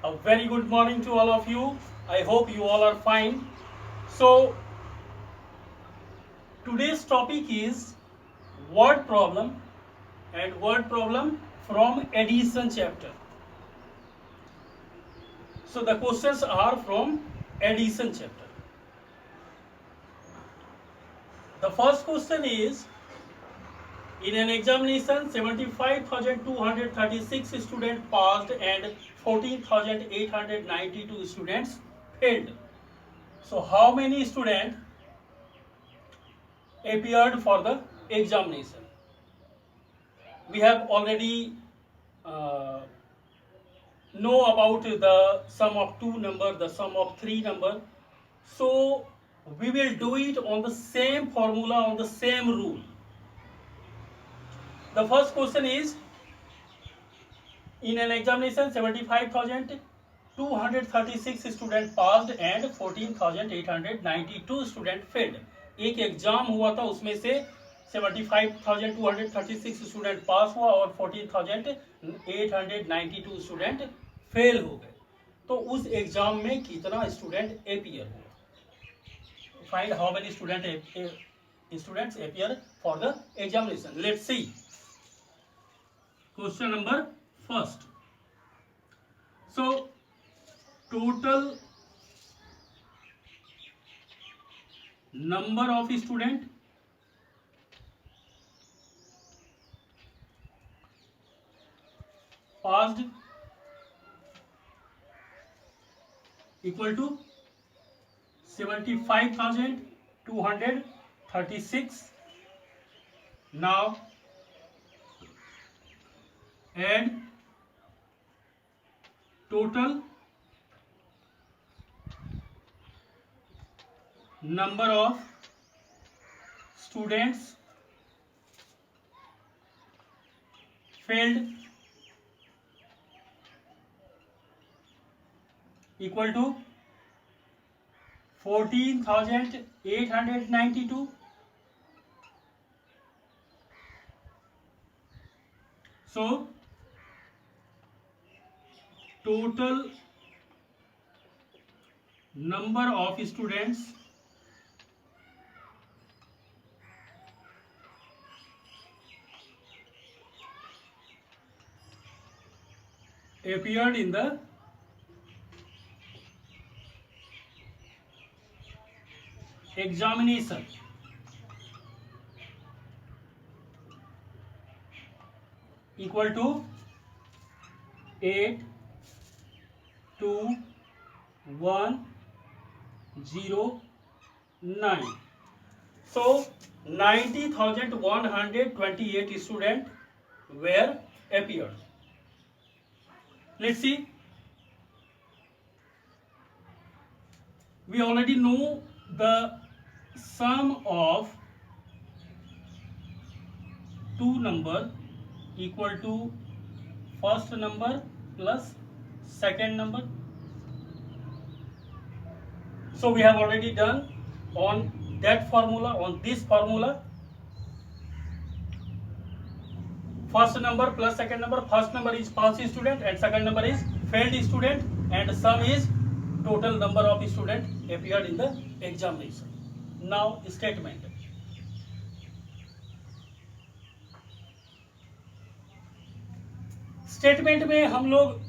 A very good morning to all of you. I hope you all are fine. So, today's topic is word problem and word problem from addition chapter. So, the questions are from addition chapter. The first question is, in an examination 75,236 students passed and 14,892 students failed. So, how many students appeared for the examination? We have already know about the sum of two number, the sum of three number. So we will do it on the same formula, on the same rule. The first question is, in an examination 75,236 students passed and 14,892 students failed. एक exam हुआ था, उसमें से 75,236 student पास हुआ और 14,892 student fail हो गए. तो उस एग्जाम में कितना स्टूडेंट अपीयर हुआ? Find how many students appear for the examination. Let's see. Question number first. So total number of student passed equal to 75,236. Now add total number of students failed equal to 14,892. So total number of students appeared in the examination equal to 82109. So 90,128 students were appeared. Let's see. We already know the sum of two number equal to first number plus second number. So we have already done on that formula, on this formula. First number plus second number. First number is pass student and second number is failed student, and sum is total number of student appeared in the examination. Now statement. Statement में हम लोग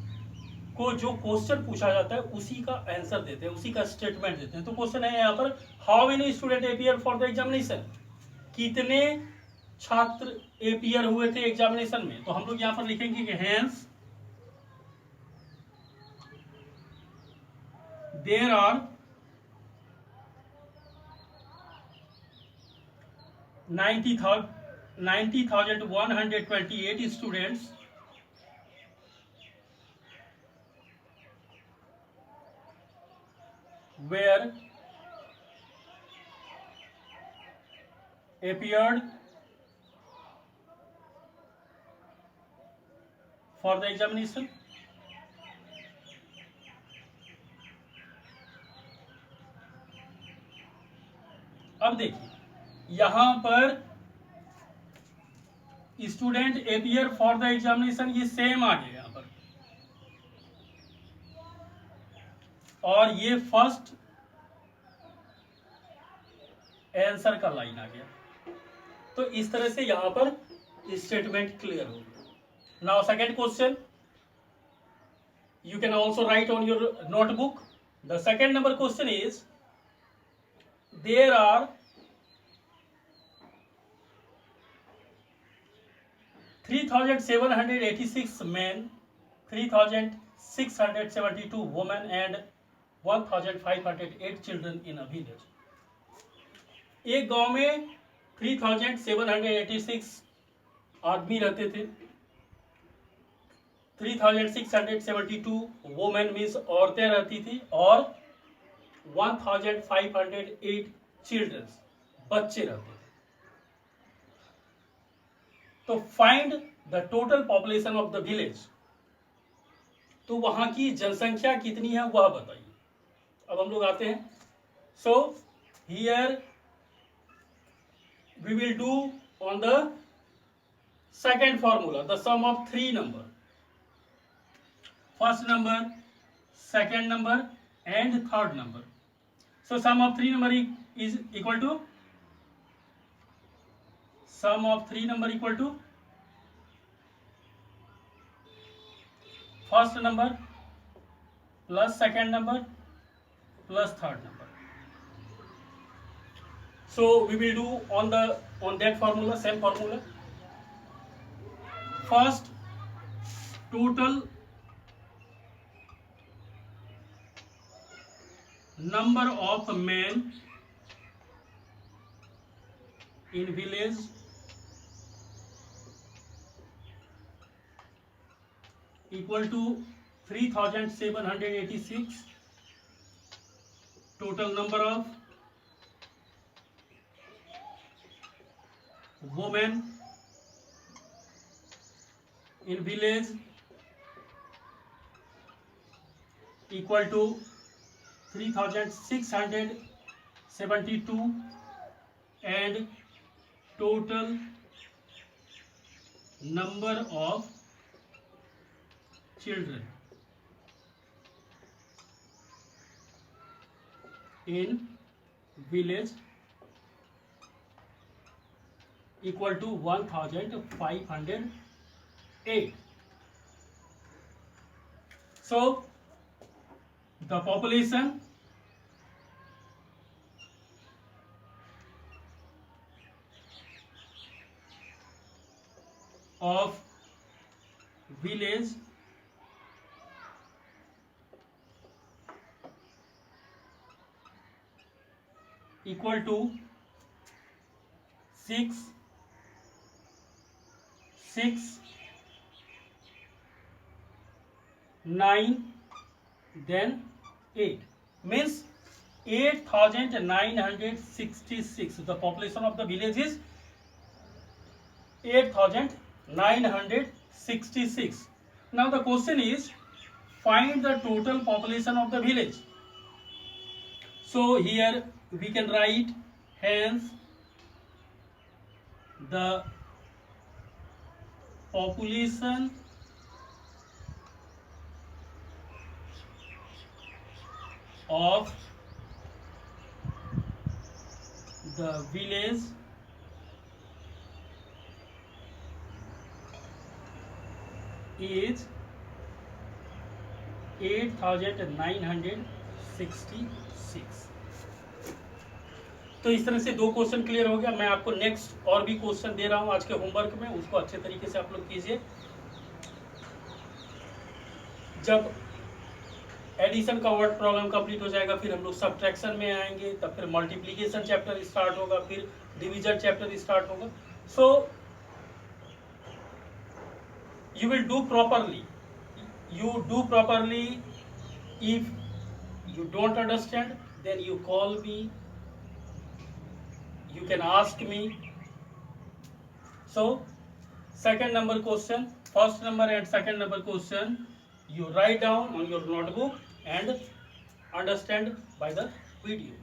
को जो question पूछा जाता है उसी का आंसर देते हैं, उसी का स्टेटमेंट देते हैं. तो क्वेश्चन है यहाँ पर, how many student appear for the examination? कितने छात्र अपीयर हुए थे एग्जामिनेशन में? तो हम लोग यहाँ पर लिखेंगे कि hence there are 90,128 students were appeared for the examination. अब देखिए यहां पर student appear for the examination, ये सेम आ गया. यहाँ पर और ये फर्स्ट आंसर का लाइन आ गया। तो इस तरह से यहां पर स्टेटमेंट क्लियर हो गया। Now second question, you can also write on your notebook. The second number question is, there are 3,786 men, 3,672 women and 1,508 children in a village. एक गांव में 3,786 आदमी रहते थे, 3,672 वोमेन मीन्स औरतें रहती थी और 1,508 चिल्ड्रंस बच्चे रहते थे। तो find the total population of the village, तो वहां की जनसंख्या कितनी है वह बताइए। अब हम लोग आते हैं। So here we will do on the second formula the sum of three number, first number, second number and third number. So sum of three number is equal to, sum of three number equal to first number plus second number plus third number. So we will do on that formula, same formula. First, total number of men in village equal to 3,786. Total number of women in village equal to 3,672 and total number of children in village equal to 1,508. So the population of village equal to 6, 9 then 8 means 8,966. The population of the village is 8,966. Now the question is, find the total population of the village. So here we can write, hence the population of the village is 8,966. तो इस तरह से दो question clear हो गया। मैं आपको next और भी क्वेश्चन दे रहा हूं आज के होमवर्क में, उसको अच्छे तरीके से आप लोग कीजिए। जब एडिशन का वर्ड प्रॉब्लम कंप्लीट हो जाएगा फिर हम लोग सब्ट्रैक्शन में आएंगे, तब फिर मल्टीप्लिकेशन चैप्टर स्टार्ट होगा, फिर डिवीजन चैप्टर स्टार्ट होगा। सो you will do properly. You do properly. If you don't understand, then you call me. You can ask me. So, second number question, first number and second number question, you write down on your notebook and understand by the video.